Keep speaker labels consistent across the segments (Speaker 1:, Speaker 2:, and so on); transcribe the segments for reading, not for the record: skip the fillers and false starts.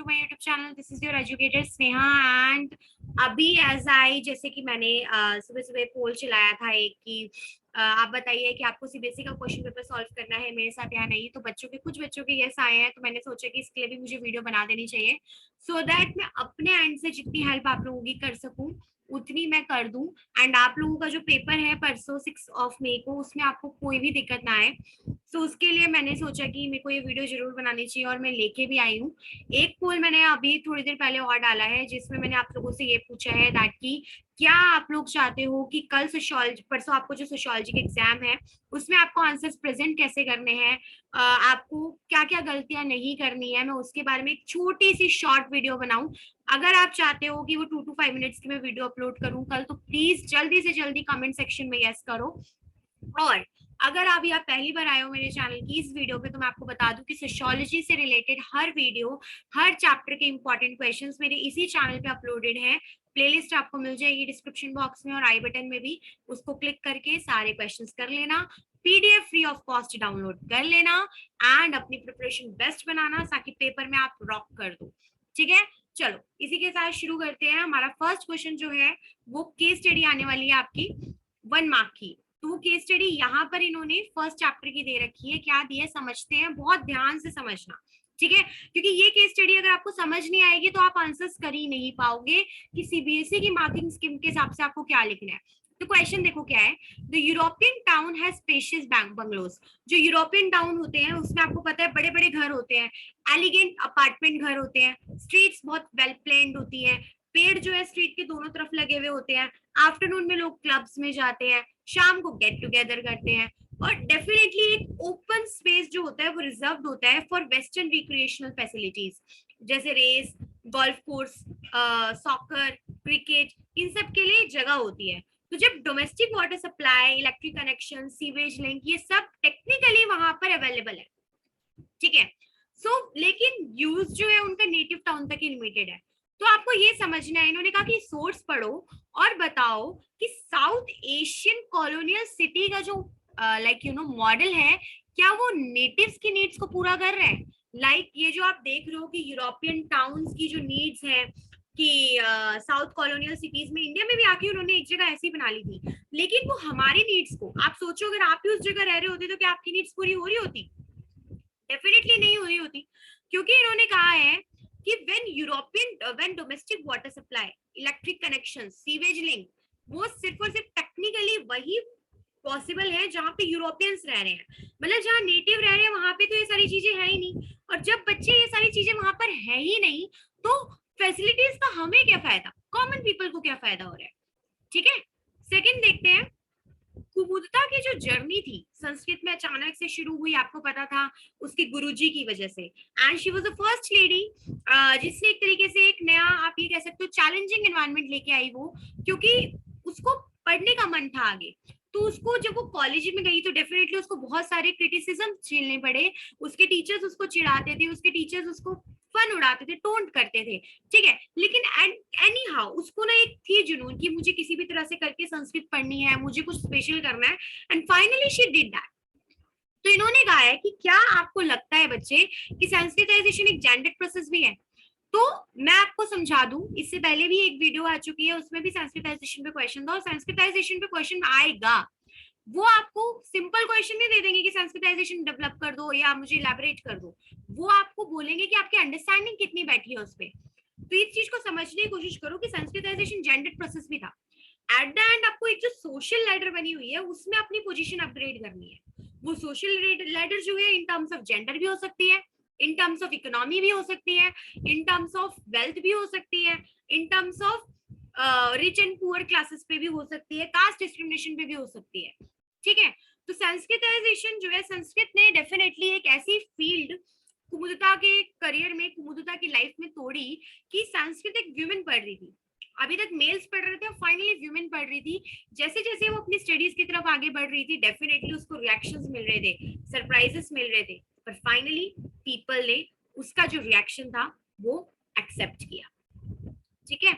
Speaker 1: My YouTube channel. This is your educator Sneha and अभी जैसे कि मैंने सुबह सुबह पोल चलाया था एक कि आप बताइए कि आपको सीबीएसई का क्वेश्चन पेपर सॉल्व करना है मेरे साथ या नहीं। तो कुछ बच्चों के यस आए हैं, तो मैंने सोचा कि इसके लिए भी मुझे वीडियो बना देनी चाहिए सो दैट मैं अपने एंड से जितनी हेल्प आप लोगों की कर सकूं उतनी मैं कर दूं। एंड आप लोगों का जो पेपर है परसों 6 मई को, उसमें आपको कोई भी दिक्कत ना आए। तो उसके लिए मैंने सोचा कि मेरे को ये वीडियो जरूर बनानी चाहिए और मैं लेके भी आई हूँ। एक पोल मैंने अभी थोड़ी देर पहले और डाला है जिसमें मैंने आप लोगों से ये पूछा है दैट कि क्या आप लोग चाहते हो कि कल सोशियोलॉजी, परसों आपको जो सोशियोलॉजी का एग्जाम है उसमें आपको आंसर्स प्रेजेंट कैसे करने हैं, आपको क्या क्या गलतियां नहीं करनी है, मैं उसके बारे में एक छोटी सी शॉर्ट वीडियो बनाऊं। अगर आप चाहते हो कि वो 2 to 5 मिनट्स की मैं वीडियो अपलोड करूं कल, तो प्लीज जल्दी से जल्दी कमेंट सेक्शन में यस करो। और अगर अभी आप पहली बार आए हो मेरे चैनल की इस वीडियो पे, तो मैं आपको बता दूं कि सोशियोलॉजी से रिलेटेड हर वीडियो, हर चैप्टर के इंपॉर्टेंट क्वेश्चंस मेरे इसी चैनल पे अपलोडेड है। प्लेलिस्ट आपको मिल जाएगी डिस्क्रिप्शन बॉक्स में और आई बटन में भी, उसको क्लिक करके सारे क्वेश्चंस कर लेना, PDF free of cost download कर लेना एंड अपनी प्रिपरेशन बेस्ट बनाना ताकि पेपर में आप रॉक कर दो। ठीक है, चलो इसी के साथ शुरू करते हैं। हमारा फर्स्ट क्वेश्चन जो है वो केस स्टडी आने वाली है आपकी 1 मार्क की। तो वो केस स्टडी यहाँ पर इन्होंने फर्स्ट चैप्टर की दे रखी है। क्या दिया समझते हैं, बहुत ध्यान से समझना, ठीक है, क्योंकि ये केस स्टडी अगर आपको समझ नहीं आएगी तो आप आंसर्स कर ही नहीं पाओगे कि सीबीएसई की मार्किंग स्कीम के हिसाब से आपको क्या लिखना है। तो क्वेश्चन देखो क्या है, the European town has spacious bungalows. जो यूरोपियन टाउन होते हैं उसमें आपको पता है बड़े बड़े घर होते हैं, एलिगेंट अपार्टमेंट घर होते हैं, स्ट्रीट्स बहुत वेल प्लेन्ड होती हैं, पेड़ जो है स्ट्रीट के दोनों तरफ लगे हुए होते हैं, आफ्टरनून में लोग क्लब्स में जाते हैं, शाम को गेट टुगेदर करते हैं, और डेफिनेटली एक ओपन स्पेस जो होता है वो रिजर्व होता है फॉर वेस्टर्न रिक्रिएशनल फैसिलिटीज जैसे race, golf course, soccer, cricket, इन सब के लिए जगह होती है। तो जब domestic water supply, electric connection, sewage link, ये सब टेक्निकली वहां पर अवेलेबल है, ठीक है। लेकिन यूज जो है उनका नेटिव टाउन तक ही लिमिटेड है। तो आपको ये समझना है, इन्होंने कहा कि सोर्स पढ़ो और बताओ कि साउथ एशियन कॉलोनियल सिटी का जो मॉडल है, क्या वो नेटिव्स की नीड्स को पूरा कर रहे हैं। ये जो आप देख रहे हो कि यूरोपियन टाउन्स की जो नीड्स है कि साउथ कॉलोनियल सिटीज में, इंडिया में भी आके उन्होंने एक जगह ऐसी बना ली थी, लेकिन वो हमारी नीड्स को, आप सोचो अगर आप भी उस जगह रह रहे होते तो क्या आपकी नीड्स पूरी हो रही होती? डेफिनेटली नहीं हो रही होती, क्योंकि इन्होंने कहा है कि when domestic water supply, electric connection, sewage link, वो सिर्फ और सिर्फ टेक्निकली वही पॉसिबल है जहाँ पे यूरोपियंस रह रहे हैं, मतलब जहाँ नेटिव रह रहे हैं वहां पे तो ये सारी चीजें है ही नहीं। और जब बच्चे ये सारी चीजें वहां पर है ही नहीं तो फैसिलिटीज का हमें क्या फायदा, कॉमन पीपल को क्या फायदा हो रहा है। ठीक है, सेकंड देखते हैं। कुमुदता की जो जर्नी थी संस्कृत में अचानक से शुरू हुई, आपको पता था उसके गुरुजी की वजह से, and she was the first lady जिसने एक तरीके से एक नया, आप ये कह सकते हो चैलेंजिंग एनवायरनमेंट लेके आई वो, क्योंकि उसको पढ़ने का मन था आगे। तो उसको जब वो कॉलेज में गई तो डेफिनेटली उसको बहुत सारे क्रिटिसिज्म झेलने पड़े, उसके टीचर्स उसको चिढ़ाते थे, उसके टीचर्स उसको फन उड़ाते थे, टोंट करते थे, ठीक है, लेकिन एनी हाउ उसको ना एक थी जुनून कि मुझे किसी भी तरह से करके संस्कृत पढ़नी है, मुझे कुछ स्पेशल करना है, and finally she did that. तो इन्होंने कहा है कि क्या आपको लगता है बच्चे कि संस्कृताइजेशन एक जेंडर्ड प्रोसेस भी है? तो मैं आपको समझा दूं, इससे पहले भी एक वीडियो आ चुकी है, उसमें भी संस्कृताइजेशन पे क्वेश्चन था, और संस्कृताइजेशन पे क्वेश्चन आएगा। वो आपको सिंपल क्वेश्चन नहीं दे देंगे कि संस्कृताइजेशन डेवलप कर दो या मुझे इलैबोरेट कर दो, वो आपको बोलेंगे कि आपकी अंडरस्टैंडिंग कितनी बैठी है उस पर। तो इस चीज को समझने की कोशिश करो कि संस्कृताइजेशन जेंडर्ड प्रोसेस भी था। एट द एंड आपको एक जो सोशल लैडर बनी हुई है उसमें अपनी पोजीशन अपग्रेड करनी है। वो सोशल लैडर जो है इन टर्म्स ऑफ जेंडर भी हो सकती है, इन टर्म्स ऑफ इकोनॉमी भी हो सकती है, इन टर्म्स ऑफ वेल्थ भी हो सकती है, in terms of rich and poor classes पे भी हो सकती है, कास्ट डिस्क्रिमिनेशन पे भी हो सकती है। ठीक है, तो संस्कृताइजेशन जो है, संस्कृत ने डेफिनेटली एक ऐसी फील्ड कुमुदता के करियर में, कुमुदता की लाइफ में तोड़ी कि संस्कृत एक व्यूमेन पढ़ रही थी, अभी तक मेल्स पढ़ रहे थे और फाइनली व्यूमेन पढ़ रही थी। जैसे जैसे वो अपनी स्टडीज की तरफ आगे बढ़ रही थी डेफिनेटली उसको रिएक्शंस मिल रहे थे, सरप्राइजेस मिल रहे थे, पर फाइनली पीपल ने उसका जो रिएक्शन था वो एक्सेप्ट किया। ठीक है,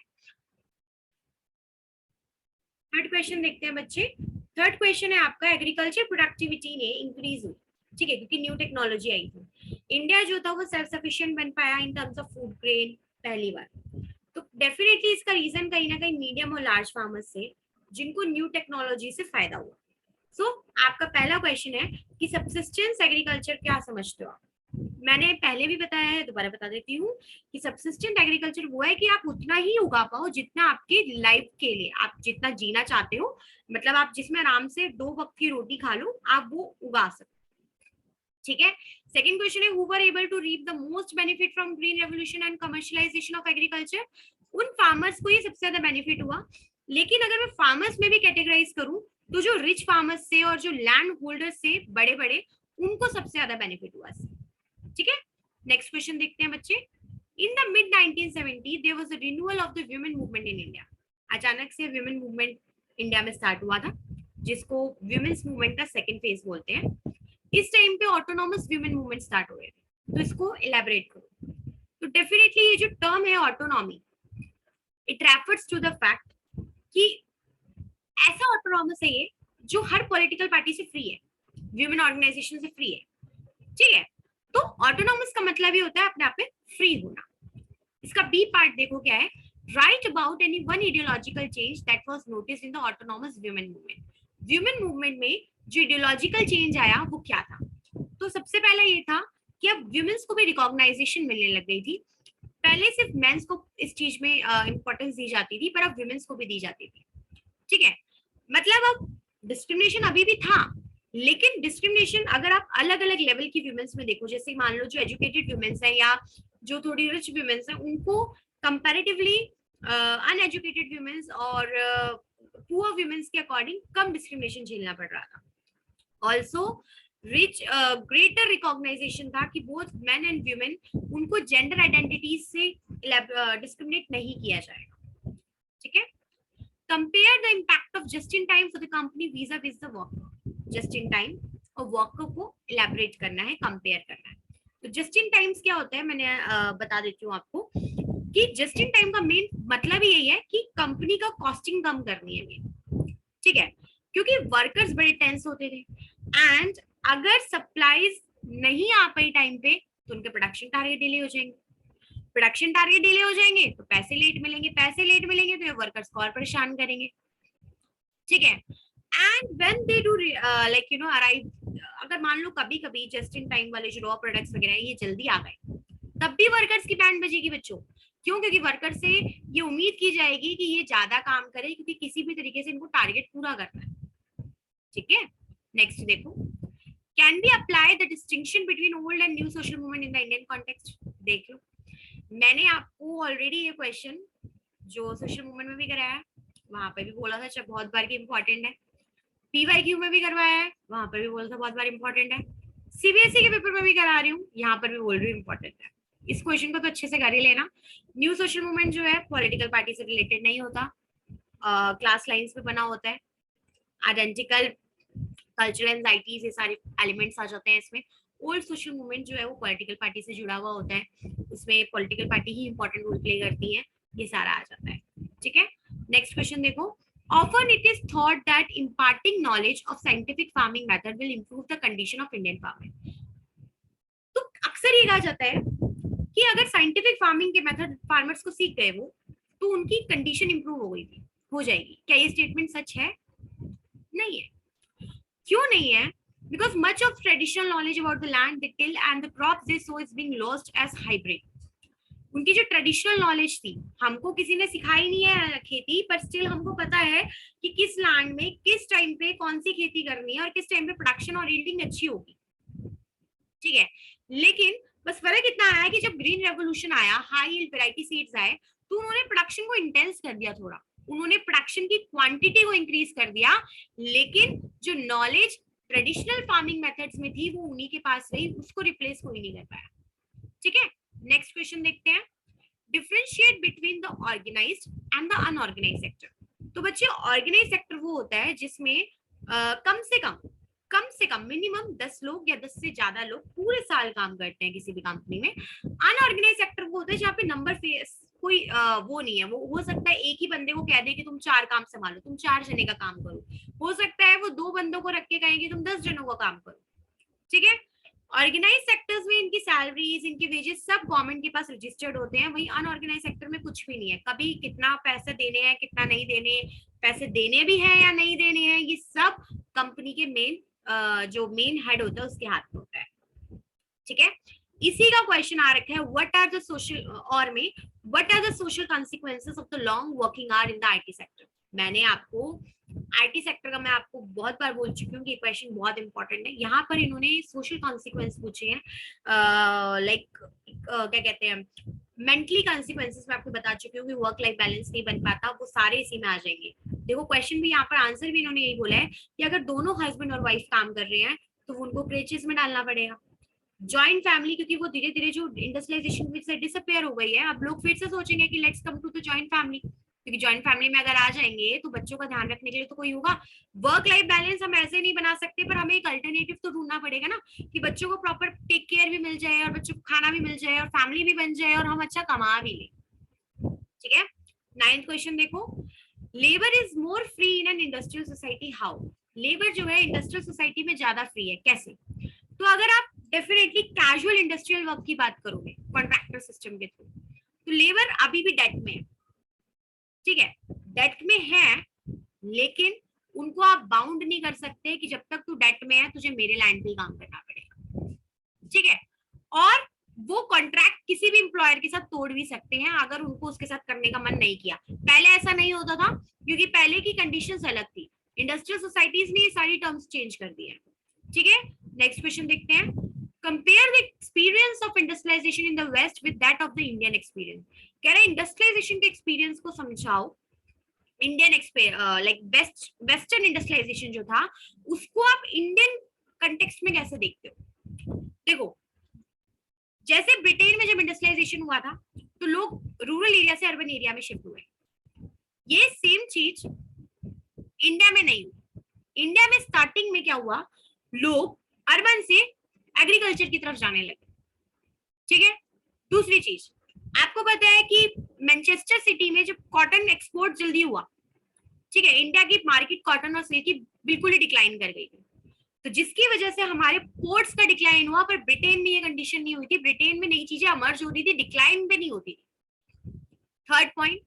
Speaker 1: थर्ड क्वेश्चन देखते हैं बच्चे। थर्ड क्वेश्चन है आपका, एग्रीकल्चर प्रोडक्टिविटी ने इंक्रीज हुई, ठीक है, क्योंकि न्यू टेक्नोलॉजी आई थी, इंडिया जो था वो सेल्फ सफिशिएंट बन पाया in terms of food grain पहली बार। तो डेफिनेटली इसका रीजन कहीं ना कहीं मीडियम और लार्ज फार्मर्स से, जिनको न्यू टेक्नोलॉजी से फायदा हुआ। सो आपका पहला क्वेश्चन है कि सबसिस्टेंस एग्रीकल्चर क्या समझते हो आप? मैंने पहले भी बताया है, दोबारा बता देती हूँ कि सबसिस्टेंट एग्रीकल्चर वो है कि आप उतना ही उगा पाओ जितना आपके लाइफ के लिए, आप जितना जीना चाहते हो, मतलब आप जिसमें आराम से 2 वक्त की रोटी खा लो, आप वो उगा सकते। ठीक है। सेकंड क्वेश्चन है, who were able to reap the most benefit from green revolution and commercialisation of agriculture? उन फार्मर्स को ये सबसे ज्यादा बेनिफिट हुआ। लेकिन अगर मैं फार्मर्स में भी कैटेगराइज करूं तो जो रिच फार्मर्स से और जो लैंड होल्डर्स से बड़े बड़े, उनको सबसे ज्यादा बेनिफिट हुआ। ठीक है। नेक्स्ट क्वेश्चन देखते हैं बच्चे। In the mid 1970 there was a renewal of the women movement in India. अचानक से वुमेन मूवमेंट इंडिया में स्टार्ट हुआ था, जिसको वुमेन्स मूवमेंट का सेकंड फेज बोलते हैं। इस टाइम पे ऑटोनॉमस वुमेन मूवमेंट स्टार्ट हो गए थे। तो इसको इलेबोरेट करो। तो डेफिनेटली ये जो टर्म है autonomy, it refers to the fact कि ऐसा ऑटोनॉमस है ये जो हर पॉलिटिकल पार्टी से फ्री है, वुमेन ऑर्गेनाइजेशन से फ्री है। ठीक है। तो ऑटोनॉमस का मतलब ये होता है अपने आप में फ्री होना। इसका बी पार्ट देखो क्या है, right about any one ideological change that was noticed in the autonomous women movement. Women movement में जो आइडियोलॉजिकल चेंज आया वो क्या था? तो सबसे पहला ये था कि अब वुमेन्स को भी रिकॉग्नाइजेशन मिलने लग गई थी। पहले सिर्फ मेंस को इस चीज में इंपॉर्टेंस दी जाती थी, पर अब वुमेन्स को भी दी जाती थी। ठीक है। मतलब अब डिस्क्रिमिनेशन अभी भी था, लेकिन डिस्क्रिमिनेशन अगर आप अलग अलग लेवल की वुमेन्स में देखो, जैसे मान लो जो एजुकेटेड वुमेन्स है या जो थोड़ी रिच वुमेन्स है, उनको कंपैरेटिवली अनएजुकेटेड वुमेन्स और पुअर वुमेन्स के अकॉर्डिंग कम डिस्क्रिमिनेशन झेलना पड़ रहा था। ऑल्सो रिच ग्रेटर रिकॉग्नाइजेशन था कि बोथ मेन एंड वुमेन, उनको जेंडर आइडेंटिटीज से डिस्क्रिमिनेट नहीं किया जाएगा। ठीक है। Compare the impact of just in time for the company vis a vis the worker. Just in time और वर्कर को इलेबोरेट करना है, कंपेयर करना है। तो जस्ट इन टाइम्स क्या होता है, मैंने बता देती हूँ आपको कि जस्ट इन टाइम का मेन मतलब यही है कि कंपनी का कॉस्टिंग कम करनी है मेन। ठीक है। क्योंकि वर्कर्स बड़े टेंस होते थे, एंड अगर सप्लाईज नहीं आ पाई टाइम पे तो उनके प्रोडक्शन टारगेट डिले हो जाएंगे। प्रोडक्शन टारगेट डिले हो जाएंगे तो पैसे लेट मिलेंगे, पैसे लेट मिलेंगे तो ये वर्कर्स को और परेशान करेंगे। ठीक है। And when they do like you no arrive, अगर मान लो कभी कभी जस्ट इन टाइम वाले जो रॉ प्रोडक्ट्स वगैरह ये जल्दी आ गए, तब भी वर्कर्स की बैंड बजेगी बच्चों। क्यों? क्योंकि वर्कर से ये उम्मीद की जाएगी कि ये ज्यादा काम करे, क्योंकि किसी भी तरीके से इनको टारगेट पूरा करना है। ठीक है। नेक्स्ट देखो, can be apply the distinction between old and new social movement in the Indian context? देख लो, मैंने आपको ऑलरेडी ये क्वेश्चन जो सोशल मूवमेंट में भी कराया है, वहां पे भी बोला था जब बहुत बार की इंपॉर्टेंट है, पीवाईक्यू में भी करवाया है, वहां पर भी बोला था बहुत बार इंपॉर्टेंट है, सीबीएसई के पेपर में भी करा रही हूँ, यहाँ पर भी बोल रही हूँ इंपॉर्टेंट है। इस क्वेश्चन को तो अच्छे से कर ही लेना। न्यू सोशल मूवमेंट जो है पॉलिटिकल पार्टी से रिलेटेड नहीं होता, क्लास लाइंस पे बना होता है, आइडेंटिकल कल्चरल एंजाइटीज ये सारे एलिमेंट्स आ जाते हैं इसमें। ओल्ड सोशल मूवमेंट जो है वो पॉलिटिकल पार्टी से जुड़ा हुआ होता है, उसमें पॉलिटिकल पार्टी ही इंपॉर्टेंट रोल प्ले करती है, ये सारा आ जाता है। ठीक है। नेक्स्ट क्वेश्चन देखो, often it is thought that imparting knowledge of scientific farming method will improve the condition of Indian farming। तो अक्सर ये कहा जाता है कि अगर साइंटिफिक फार्मिंग के मेथड फार्मर्स को सीख गए वो, तो उनकी कंडीशन इंप्रूव हो गई थी, हो जाएगी। क्या ये स्टेटमेंट सच है? नहीं है। क्यों नहीं है? Because much of traditional knowledge about the land they till and the crops they sow is being lost as hybrid। उनकी जो ट्रेडिशनल नॉलेज थी, हमको किसी ने सिखाई नहीं है खेती, पर स्टिल हमको पता है कि किस लैंड में किस टाइम पे कौन सी खेती करनी है और किस टाइम पे प्रोडक्शन और यील्डिंग अच्छी होगी। ठीक है। लेकिन बस फर्क इतना आया कि जब ग्रीन रेवोल्यूशन आया, हाई यील्ड वैरायटी सीड्स आए, तो उन्होंने प्रोडक्शन को इंटेंस कर दिया थोड़ा, उन्होंने प्रोडक्शन की क्वांटिटी को इंक्रीज कर दिया, लेकिन जो नॉलेज ट्रेडिशनल फार्मिंग मेथड्स में थी वो उन्हीं के पास रही, उसको रिप्लेस कोई नहीं कर पाया। ठीक है। नेक्स्ट क्वेश्चन देखते हैं, differentiate between the organised and the unorganised sector. तो बच्चे ऑर्गेनाइज्ड सेक्टर वो होता है जिसमें कम से कम मिनिमम 10 लोग या 10 से ज्यादा लोग पूरे साल काम करते हैं किसी भी कंपनी में। अनऑर्गेनाइज्ड सेक्टर वो होता है जहाँ पे नंबर कोई वो नहीं है, वो हो सकता है एक ही बंदे को कह दे कि तुम 4 काम संभालो, तुम 4 जने का काम करो, हो सकता है वो 2 बंदों को रख के कहेंगे तुम 10 जनों का काम करो। ठीक है। ऑर्गेनाइज सेक्टर्स में इनकी सैलरीज, इनके वेजेस सब गवर्नमेंट के पास रजिस्टर्ड होते हैं। वही अनऑर्गेनाइज सेक्टर में कुछ भी नहीं है। कभी कितना पैसे देने हैं, कितना नहीं देने, पैसे देने भी हैं या नहीं देने हैं, ये सब कंपनी के जो मेन हेड होता है उसके हाथ में होता है। ठीक है, इसी का क्वेश्चन आ रखा है, व्हाट आर द सोशल और में what are the social consequences of the long working hour in the IT sector. मैंने आपको आईटी सेक्टर का मैं आपको बहुत बार बोल चुकी हूँ कि क्वेश्चन बहुत इंपॉर्टेंट है। यहाँ पर इन्होंने सोशल कॉन्सिक्वेंस पूछे हैं, लाइक क्या कहते हैं, मेंटली कॉन्सिक्वेंसेस मैं आपको बता चुकी हूँ कि वर्क लाइफ बैलेंस नहीं बन पाता, वो सारे इसी में आ जाएंगे। देखो क्वेश्चन भी यहाँ पर, आंसर भी इन्होंने यही बोला है कि अगर दोनों हस्बैंड और वाइफ काम कर रहे हैं तो उनको क्रेचेस में डालना पड़ेगा। जॉइंट फैमिली, क्योंकि वो धीरे धीरे जो इंडस्ट्रियलाइजेशन से डिसअपियर हो गई है, अब लोग फिर से सोचेंगे कि let's come to the joint family, क्योंकि जॉइंट फैमिली में अगर आ जाएंगे तो बच्चों का ध्यान रखने के लिए तो कोई होगा। वर्क लाइफ बैलेंस हम ऐसे नहीं बना सकते, पर हमें एक अल्टरनेटिव तो ढूंढना पड़ेगा ना, कि बच्चों को प्रॉपर टेक केयर भी मिल जाए और बच्चों को खाना भी मिल जाए और फैमिली भी बन जाए और हम अच्छा कमा भी ले। ठीक है, 9th क्वेश्चन देखो, labour is more free in an industrial society, how. Labour जो है इंडस्ट्रियल सोसाइटी में ज्यादा फ्री है, कैसे? तो अगर आप डेफिनेटली कैजुअल इंडस्ट्रियल वर्क की बात करोगे कॉन्ट्रैक्टर सिस्टम के थ्रू, तो लेबर अभी भी डेट में है। ठीक है, डेट में है, लेकिन उनको आप बाउंड नहीं कर सकते कि जब तक तू डेट में है तुझे मेरे लैंड पे काम करना पड़ेगा। ठीक है, और वो कॉन्ट्रैक्ट किसी भी एम्प्लॉयर के साथ तोड़ भी सकते हैं अगर उनको उसके साथ करने का मन नहीं किया। पहले ऐसा नहीं होता था, क्योंकि पहले की कंडीशंस अलग थी। इंडस्ट्रियल सोसाइटीज ने ये सारी टर्म्स चेंज कर दी है। ठीक है, नेक्स्ट क्वेश्चन देखते हैं, compare the experience of industrialisation in the west with that of the Indian experience. कह रहे हैं इंडस्ट्रियलाइजेशन के एक्सपीरियंस को समझाओ, इंडियन लाइक वेस्टर्न इंडस्ट्रियलाइजेशन जो था उसको आप इंडियन कंटेक्स्ट में कैसे देखते हो। देखो, जैसे ब्रिटेन में जब इंडस्ट्रियलाइजेशन हुआ था तो लोग रूरल एरिया से अर्बन एरिया में शिफ्ट हुए, ये सेम चीज इंडिया में नहीं हुई। इंडिया में स्टार्टिंग में क्या हुआ, लोग अर्बन से एग्रीकल्चर की तरफ जाने लगे। ठीक है, दूसरी चीज आपको पता है कि मैनचेस्टर सिटी में जब कॉटन एक्सपोर्ट जल्दी हुआ, ठीक है, इंडिया की मार्केट कॉटन और सिल्क की बिल्कुल ही डिक्लाइन कर गई थी, तो जिसकी वजह से हमारे पोर्ट्स का डिक्लाइन हुआ। पर ब्रिटेन में ये कंडीशन नहीं हुई थी, ब्रिटेन में नई चीजें अमर्ज हो रही थी, डिक्लाइन पे नहीं होती थी। थर्ड पॉइंट,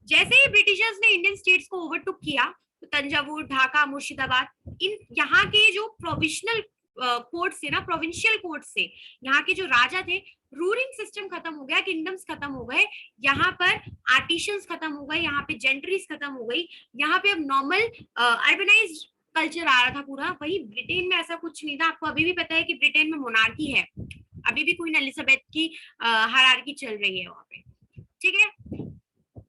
Speaker 1: जैसे ही ब्रिटिशर्स ने इंडियन स्टेट्स को ओवरटुक किया तो तंजावुर, ढाका, मुर्शिदाबाद, इन यहाँ के जो प्रोविजनल कोर्ट से ना, प्रोविंशियल कोर्ट से यहाँ के जो राजा थे, रूलिंग सिस्टम खत्म हो गया, किंगडम्स खत्म हो गए, यहाँ पर आर्टिशंस खत्म हो गए, यहाँ पे जेंट्रीज खत्म हो गई, यहाँ पे अब नॉर्मल अर्बनाइज्ड कल्चर आ रहा था पूरा। वही ब्रिटेन में ऐसा कुछ नहीं था। आपको अभी भी पता है कि ब्रिटेन में मोनार्की है, अभी भी क्वीन एलिजाबेथ की हायरार्की चल रही है वहां पे। ठीक है,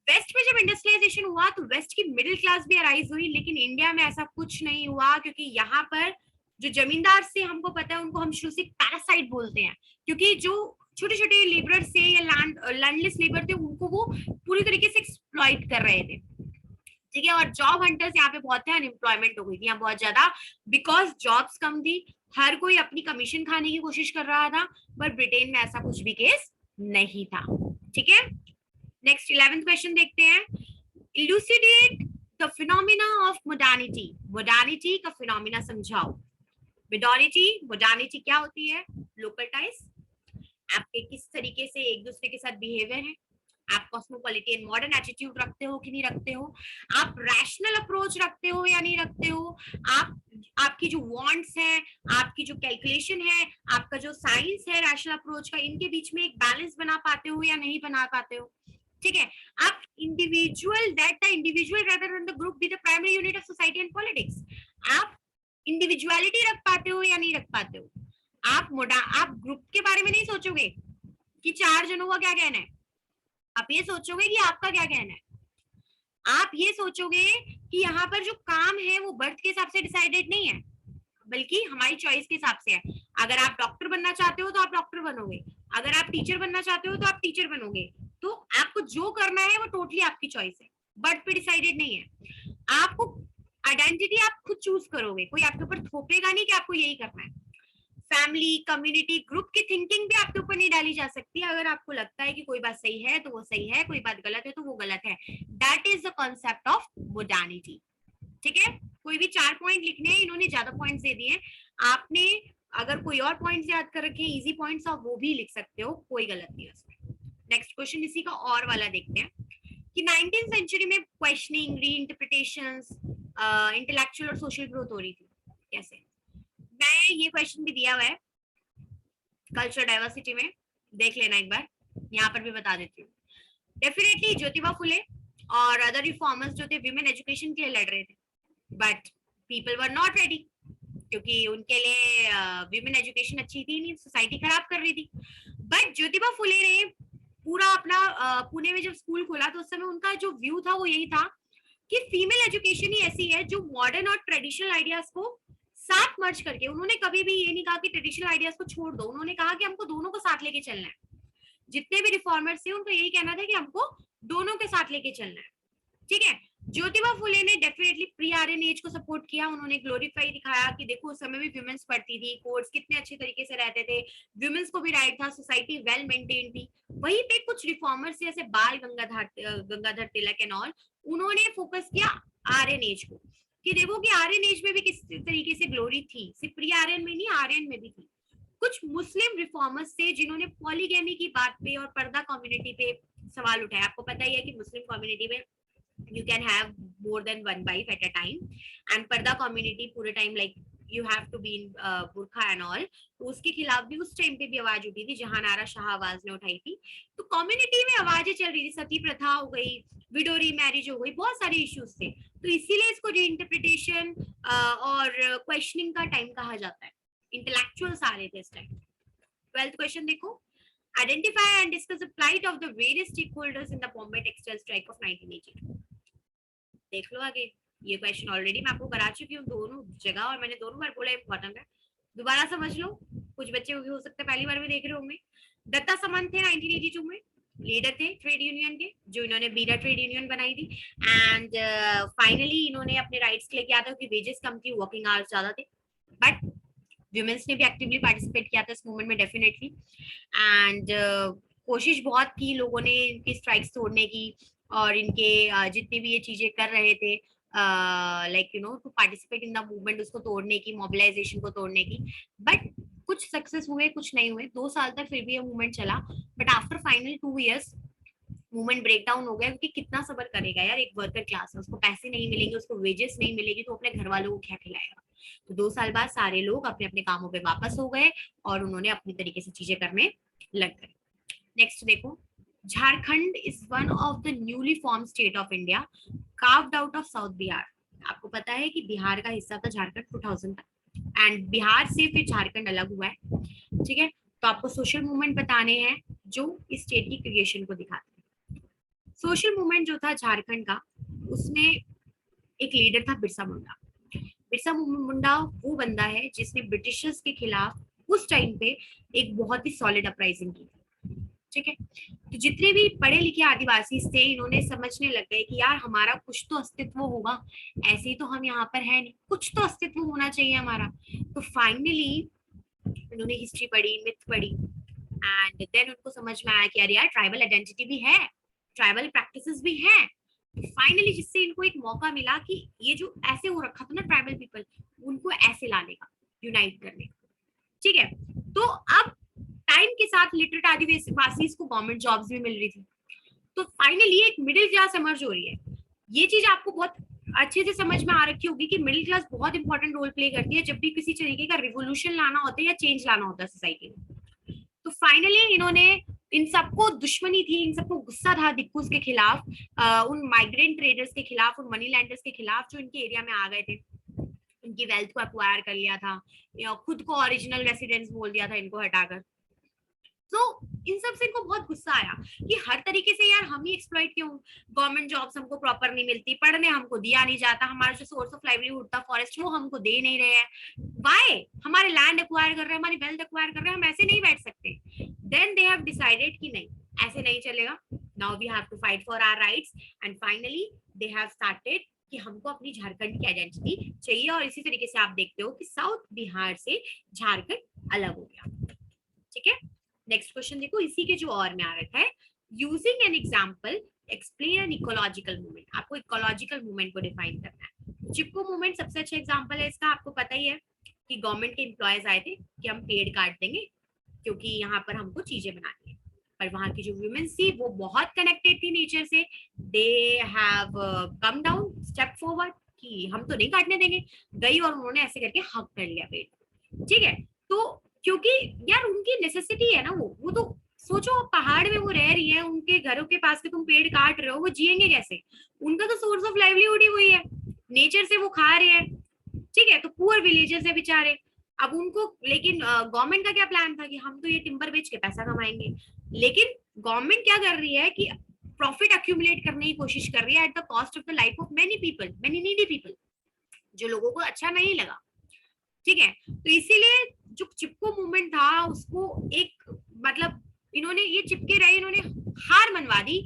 Speaker 1: वेस्ट में जब इंडस्ट्रियलाइजेशन हुआ तो वेस्ट की मिडिल क्लास भी अराइज हुई, लेकिन इंडिया में ऐसा कुछ नहीं हुआ, क्योंकि यहाँ पर जो जमींदार से, हमको पता है उनको हम शुरू से पैरासाइट बोलते हैं, क्योंकि जो छोटे छोटे लेबर से या लैंडलेस लेबर थे उनको वो पूरी तरीके से एक्सप्लॉइट कर रहे थे। ठीक है, और जॉब हंटर्स यहाँ पे बहुत थे, अनएम्प्लॉयमेंट हो गई थी यहाँ बहुत ज्यादा, बिकॉज जॉब्स कम थी, हर कोई अपनी कमीशन खाने की कोशिश कर रहा था। पर ब्रिटेन में ऐसा कुछ भी केस नहीं था। ठीक है, नेक्स्ट 11th क्वेश्चन देखते हैं, इलुसिडेट द फिनोमिना ऑफ मोडानिटी। मोडानिटी का फिनोमिना समझाओ। मोडानिटी क्या होती है? लोकल टाइज, आपके किस तरीके से एक दूसरे के साथ बिहेवियर है, आप कॉस्मोपॉलिटन मॉडर्न एटीट्यूड रखते हो कि नहीं रखते हो, आप रैशनल अप्रोच रखते हो या नहीं रखते हो, आपकी जो वांट्स हैं, आपकी जो कैलकुलेशन है, आपका जो साइंस है रैशनल अप्रोच का, इनके बीच में एक बैलेंस बना पाते हो या नहीं बना पाते हो। ठीक है, आप individual, that the individual rather than the group be the primary unit of society and politics. आप इंडिविजुअलिटी रख पाते हो या नहीं रख पाते हो। आप ग्रुप के बारे में नहीं सोचोगे कि 4 जनों का क्या कहना है, आप ये सोचोगे कि आपका क्या कहना है। आप ये सोचोगे कि यहाँ पर जो काम है वो बर्थ के हिसाब से डिसाइडेड नहीं है, बल्कि हमारी चॉइस के हिसाब से है। अगर आप डॉक्टर बनना चाहते हो तो आप डॉक्टर बनोगे, अगर आप टीचर बनना चाहते हो तो आप टीचर बनोगे। तो आपको जो करना है वो टोटली आपकी चॉइस है, बर्थ पे डिसाइडेड नहीं है। आपको आइडेंटिटी आप खुद चूज करोगे, कोई आपके ऊपर थोपेगा नहीं कि आपको यही करना है। फैमिली, कम्युनिटी, ग्रुप की थिंकिंग भी आपके ऊपर नहीं डाली जा सकती। अगर आपको लगता है कि कोई बात सही है तो वो सही है, कोई बात गलत है तो वो गलत है। That is the concept of modernity. ठीक है, कोई भी 4 पॉइंट लिखने हैं, इन्होंने ज्यादा पॉइंट्स दे दिए। आपने अगर कोई और पॉइंट्स याद कर रखे हैं इजी पॉइंट्स, आप वो भी लिख सकते हो, कोई गलत नहीं है उसमें। नेक्स्ट क्वेश्चन इसी का और वाला देखते हैं कि 19th सेंचुरी में क्वेश्चनिंग, री इंटरप्रिटेशंस, इंटेलेक्चुअल और सोशल ग्रोथ हो रही थी कैसे। मैं ये क्वेश्चन भी दिया हुआ है कल्चर डाइवर्सिटी में, देख लेना एक बार, यहाँ पर भी बता देती हूँ। डेफिनेटली ज्योतिबा फुले और अदर रिफॉर्मर्स जो थे विमेन एजुकेशन के लिए लड़ रहे थे, but people were not ready, क्योंकि उनके लिए विमेन एजुकेशन अच्छी थी नहीं, सोसाइटी खराब कर रही थी। बट ज्योतिबा फुले ने पूरा अपना पुणे में जब स्कूल खोला तो उस समय उनका जो व्यू था वो यही था कि फीमेल एजुकेशन ही ऐसी है जो मॉडर्न और ट्रेडिशनल आइडियाज को साथ मर्ज करके, उन्होंने कभी भी ये नहीं कहा कि ट्रेडिशनल आइडियाज को छोड़ दो, उन्होंने कहा कि हमको दोनों को साथ लेके चलना है। जितने भी रिफॉर्मर्स थे उनका यही कहना था कि हमको दोनों के साथ लेके चलना है, ठीक है। ज्योतिबा फुले ने डेफिनेटली प्री आर्यन एज को सपोर्ट किया, उन्होंने ग्लोरीफाई दिखाया कि देखो उस समय भी वुमेन्स पढ़ती थी, कोर्ट्स कितने अच्छे तरीके से रहते थे, वुमेन्स को भी राइट था, सोसाइटी वेल मेंटेन थी। वहीं पे कुछ रिफॉर्मर्स जैसे बाल गंगाधर तिलक एंड ऑल, उन्होंने फोकस किया आर्यन एज को, कि देखो कि आर्यन एज में भी किस तरीके से ग्लोरी थी, सिर्फ प्री आर्यन में नहीं आर्यन में भी थी। कुछ मुस्लिम रिफॉर्मर्स थे जिन्होंने पॉलीगैमी की बात पे और पर्दा कम्युनिटी पे सवाल उठाया। आपको पता ही है कि मुस्लिम कम्युनिटी में you can have more than one wife at a time, and पर्दा कम्युनिटी पूरे time like you have to be in burqa and all, तो उसके खिलाफ भी उस टाइम पे भी आवाज उठी थी, जहां नारा शाह आवाज ने उठाई थी। तो कम्युनिटी में आवाजें चल रही थी, सती प्रथा हो गई, विडो रीमैरिज हो गई, बहुत सारे इश्यूज थे। तो इसीलिए इसको रीइंटरप्रिटेशन और क्वेश्चनिंग का टाइम कहा जाता है। इंटेलेक्चुअल्स आ रहे थे इस टाइम। 12th क्वेश्चन देखो, identify and discuss the plight of the various stakeholders in the Bombay textile strike of 1982। देख लो आगे, ये क्वेश्चन ऑलरेडी मैं आपको करा चुकी हूँ दोनों जगह, और मैंने दोनों बार बोला इम्पोर्टेंट है, दोबारा समझ लो। कुछ बच्चे हो सकते हैं पहली बार भी देख रहे होंगे। दत्ता सामंत थे 1982 में, लीडर थे ट्रेड यूनियन के, जो इन्होंने बीरा ट्रेड यूनियन बनाई थी, एंड फाइनली इन्होंने अपने राइट्स के लिए किया था कि वेजेस कम थी, वर्किंग आवर्स ज्यादा थे। बट वुमेन्स ने भी एक्टिवली पार्टिसिपेट किया था इस मूवमेंट में डेफिनेटली, एंड कोशिश बहुत की लोगों ने इनकी स्ट्राइक्स तोड़ने की, और इनके जितने भी ये चीजें कर रहे थे like you know to participate in the movement, उसको तोड़ने की, मोबिलाइजेशन को तोड़ने की। बट कुछ सक्सेस हुए, कुछ नहीं हुए। 2 साल तक फिर भी ये मूवमेंट चला, but after final 2 years movement break down हो गया, क्योंकि कितना सबर करेगा यार, एक वर्कर क्लास है, उसको पैसे नहीं मिलेंगे, उसको वेजेस नहीं मिलेगी, तो अपने घर वालों को क्या खिलाएगा। तो 2 साल बाद सारे लोग अपने अपने कामों पे वापस हो गए और उन्होंने अपनी तरीके से चीजें करने लग गए। नेक्स्ट देखो, Jharkhand is one of the newly form state of India carved out of south Bihar. आपको पता है कि बिहार का हिस्सा था झारखंड 2000 तक, एंड बिहार से फिर झारखंड अलग हुआ है, ठीक है। तो आपको सोशल मूवमेंट बताने हैं जो इस स्टेट की क्रिएशन को दिखाते हैं। सोशल मूवमेंट जो था झारखंड का, उसमें एक लीडर था बिरसा मुंडा। बिरसा मुंडा वो बंदा है जिसने ब्रिटिशर्स के खिलाफ उस टाइम पे एक बहुत ही सॉलिड अपराइजिंग की, ठीक है। तो जितने भी पढ़े लिखे आदिवासी थे, इन्होंने समझने लग गए कि यार हमारा कुछ तो अस्तित्व होगा, ऐसे ही तो हम यहाँ पर है नहीं, कुछ तो अस्तित्व होना चाहिए हमारा। तो फाइनली इन्होंने हिस्ट्री पढ़ी, मिथ पढ़ी, एंड देन उनको समझ में आया कि यार ट्राइबल आइडेंटिटी भी है, ट्राइबल प्रैक्टिसेस भी हैं। फाइनली जिससे इनको एक मौका मिला कि ये जो ऐसे हो रखा था ना ट्राइबल पीपल, उनको ऐसे लाने का, यूनाइट करने का, ठीक है। तो अब टाइम के साथ लिटरेट आदिवासी को गवर्नमेंट जॉब्स भी मिल रही थी, तो फाइनली एक मिडिल क्लास एमर्ज हो रही है। ये चीज आपको बहुत अच्छे से समझ में आ रखी होगी कि मिडिल क्लास बहुत इंपॉर्टेंट रोल प्ले करती है जब भी किसी तरीके का रिवोल्यूशन लाना होता है या चेंज लाना होता है सोसाइटी में। तो फाइनली इन्होंने, इन सबको दुश्मनी थी, इन सबको गुस्सा था दिक्कूस के खिलाफ, उन माइग्रेंट ट्रेडर्स के खिलाफ, उन मनी लैंडर्स के खिलाफ जो इनके एरिया में आ गए थे, इनकी वेल्थ को एक्वायर कर लिया था, खुद को ओरिजिनल रेसिडेंस बोल दिया था इनको हटाकर। तो इन सब से इनको बहुत गुस्सा आया कि हर तरीके से यार हम ही एक्सप्लॉइट क्यों, गवर्नमेंट जॉब्स हमको प्रॉपर नहीं मिलती, पढ़ने हमको दिया नहीं जाता, हमारा जो सोर्स ऑफ लाइवलीहुड था फॉरेस्ट वो हमको दे नहीं रहे हैं, वाई हमारे लैंड एक्वायर कर रहे हैं, हमारी वेल्थ एक्वायर कर रहे हैं, हम ऐसे नहीं बैठ सकते। देन दे हैव डिसाइडेड कि नहीं, ऐसे नहीं चलेगा, now we have to fight for our rights, and finally they have started कि हमको अपनी झारखंड की आइडेंटिटी चाहिए। और इसी तरीके से आप देखते हो कि साउथ बिहार से झारखंड अलग हो गया, ठीक है। नेक्स्ट क्वेश्चन देखो, इसी के जो और में आ रखा है, using an example explain an ecological movement. आपको इकोलॉजिकल मूवमेंट को डिफाइन करना है। चिपको मूवमेंट सबसे अच्छा एग्जांपल है इसका, आपको पता ही है, कि गवर्नमेंट के एम्प्लॉयज आए थे कि हम पेड़ काट देंगे क्योंकि यहाँ पर हमको चीजें बनानी है, पर वहां की जो वुमेन्स थी वो बहुत कनेक्टेड थी नेचर से, they have come down step forward कि हम तो नहीं काटने देंगे, गई और उन्होंने ऐसे करके हक कर लिया पेड़। ठीक है, तो क्योंकि यार उनकी नेसेसिटी है ना, वो तो सोचो पहाड़ में वो रह रही है, उनके घरों के पास के तुम पेड़ काट रहे हो, वो जिएंगे कैसे? उनका तो सोर्स ऑफ लाइवलीहुड ही वही है, नेचर से वो खा रहे हैं। ठीक है, तो पुअर विलेजर्स है बेचारे, अब उनको, लेकिन गवर्नमेंट का क्या प्लान था कि हम तो ये टिम्बर बेच के पैसा कमाएंगे, लेकिन गवर्नमेंट क्या कर रही है कि प्रॉफिट अक्यूमुलेट करने की कोशिश कर रही है at the cost of the life of many people, many needy people, जो लोगों को अच्छा नहीं लगा। ठीक है, तो इसीलिए जो चिपको मूवमेंट था उसको एक मतलब इन्होंने ये चिपके रहे, इन्होंने हार मनवा दी।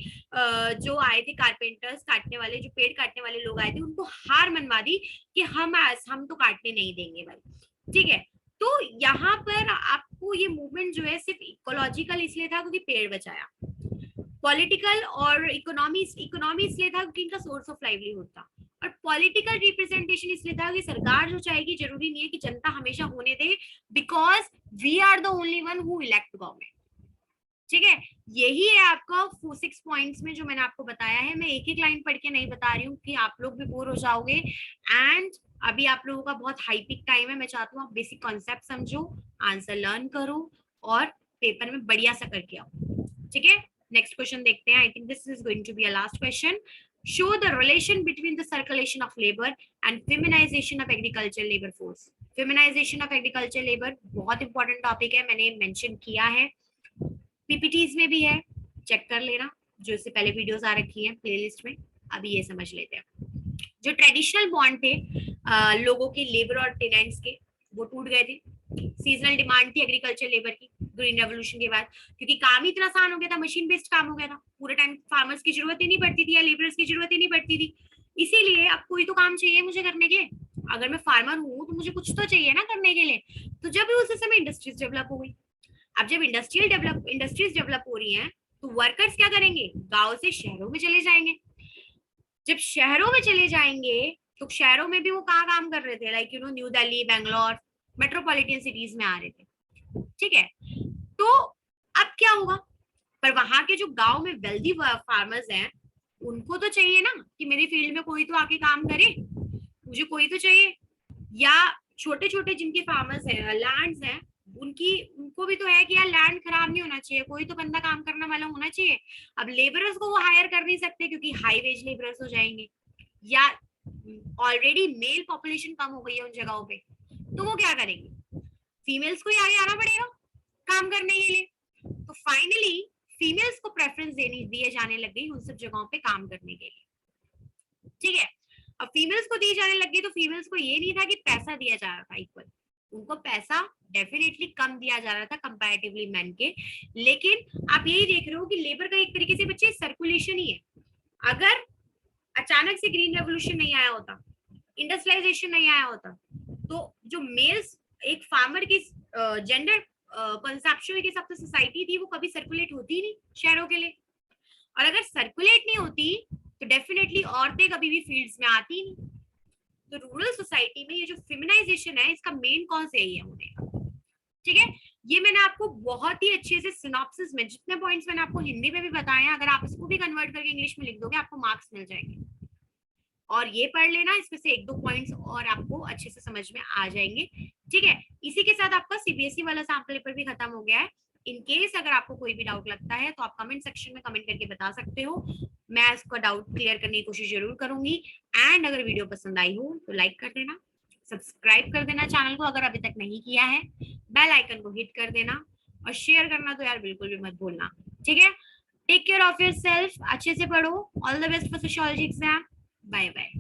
Speaker 1: जो आए थे कारपेंटर्स काटने वाले, जो पेड़ काटने वाले लोग आए थे, उनको हार मनवा दी कि हम तो काटने नहीं देंगे भाई। ठीक है, तो यहाँ पर आपको ये मूवमेंट जो है सिर्फ इकोलॉजिकल इसलिए था क्योंकि पेड़ बचाया, पॉलिटिकल और इकोनॉमी इसलिए था क्योंकि इनका सोर्स ऑफ लाइवलीहुड था, और पॉलिटिकल रिप्रेजेंटेशन इसलिए था कि सरकार जो चाहेगी जरूरी नहीं है कि जनता हमेशा होने दे, because we are the only one who elect government. ठीक है, यही है आपका 6 पॉइंट्स में जो मैंने आपको बताया है। मैं एक एक लाइन पढ़ के नहीं बता रही हूँ कि आप लोग भी बोर हो जाओगे, एंड अभी आप लोगों का बहुत हाई पिक टाइम है, मैं चाहती हूँ आप बेसिक कॉन्सेप्ट समझो, आंसर लर्न करो और पेपर में बढ़िया सा करके आओ। ठीक है, नेक्स्ट क्वेश्चन देखते हैं। I think this is going to be a last question. Show the relation between the circulation of labour and feminisation of agriculture labour force. Feminisation of agriculture labour बहुत इंपॉर्टेंट टॉपिक है, मैंने mention किया है, PPTs में भी है, check कर लेना, जो इससे पहले वीडियोस आ रखी हैं प्लेलिस्ट में। अभी ये समझ लेते हैं, जो ट्रेडिशनल बॉन्ड थे लोगों के लेबर और टेनेंट्स के, वो टूट गए थे। सीजनल डिमांड थी एग्रीकल्चर लेबर की ग्रीन रेवोल्यूशन के बाद, क्योंकि काम ही इतना आसान हो गया था, मशीन बेस्ड काम हो गया था, पूरे टाइम फार्मर्स की जरूरत ही नहीं पड़ती थी या लेबरर्स की जरूरत ही नहीं पड़ती थी। इसीलिए अब कोई तो काम चाहिए मुझे करने के, अगर मैं फार्मर हूँ तो मुझे कुछ तो चाहिए ना करने के लिए। तो जब भी उस समय इंडस्ट्रीज डेवलप हो गई, अब जब इंडस्ट्रीज डेवलप हो रही हैं तो वर्कर्स क्या करेंगे, गांव से शहरों में चले जाएंगे। जब शहरों में चले जाएंगे तो शहरों में भी वो कहाँ काम कर रहे थे, like new Delhi, Bangalore, metropolitan cities में आ रहे थे। ठीक है, तो अब क्या होगा, पर वहां के जो गांव में वेल्दी फार्मर्स हैं उनको तो चाहिए ना कि मेरी फील्ड में कोई तो आके काम करे, मुझे कोई तो चाहिए। या छोटे छोटे जिनके फार्मर्स हैं, लैंड्स हैं, उनको भी तो है कि यार लैंड खराब नहीं होना चाहिए, कोई तो बंदा काम करने वाला होना चाहिए। अब लेबरर्स को वो हायर कर नहीं सकते क्योंकि हाई वेज लेबरर्स हो जाएंगे, या ऑलरेडी मेल पॉपुलेशन कम हो गई है उन जगहों पे, तो वो क्या करेंगे, फीमेल्स को ही आगे आना पड़ेगा काम करने के लिए। तो फाइनली फीमेल्स को प्रेफरेंस दिए जाने लग गई उन सब जगहों पे काम करने के लिए। ठीक है, अब फीमेल्स को दी जाने लग गई तो फीमेल्स को ये नहीं था कि पैसा दिया जा रहा था इक्वल, उनको पैसा डेफिनेटली कम दिया जा रहा था कंपैरेटिवली मैन के। लेकिन आप यही देख रहे हो कि लेबर का एक तरीके से बच्चे सर्कुलेशन ही है। अगर अचानक से ग्रीन रेवोल्यूशन नहीं आया होता, इंडस्ट्रियलाइजेशन नहीं आया होता, तो जो मेल्स एक फार्मर की जेंडर कंसेप्चुअल के हिसाब से सोसाइटी थी वो कभी सर्कुलेट होती नहीं शहरों के लिए, और अगर सर्कुलेट नहीं होती तो डेफिनेटली औरतें कभी भी फील्ड्स में आती नहीं। तो रूरल सोसाइटी में ये जो फेमिनाइजेशन है इसका मेन कॉज यही है होने का। ठीक है, ये मैंने आपको बहुत ही अच्छे से सिनॉप्सिस में जितने पॉइंट्स मैंने आपको हिंदी में भी बताए हैं, अगर आप इसको भी कन्वर्ट करके इंग्लिश में लिख दोगे आपको मार्क्स मिल जाएंगे। और ये पढ़ लेना, इसमें से 1-2 पॉइंट्स और आपको अच्छे से समझ में आ जाएंगे। ठीक है, इसी के साथ आपका सीबीएसई वाला सैंपल पेपर भी खत्म हो गया है। इन केस अगर आपको कोई भी डाउट लगता है तो आप कमेंट सेक्शन में कमेंट करके बता सकते हो, मैं इसका डाउट क्लियर करने की कोशिश जरूर करूंगी। एंड अगर वीडियो पसंद आई हो तो लाइक कर देना, सब्सक्राइब कर देना चैनल को अगर अभी तक नहीं किया है, बेल आइकन को हिट कर देना, और शेयर करना तो यार बिल्कुल भी मत भूलना। ठीक है, टेक केयर ऑफ योरसेल्फ, अच्छे से पढ़ो, all the best for sociology exam, bye bye.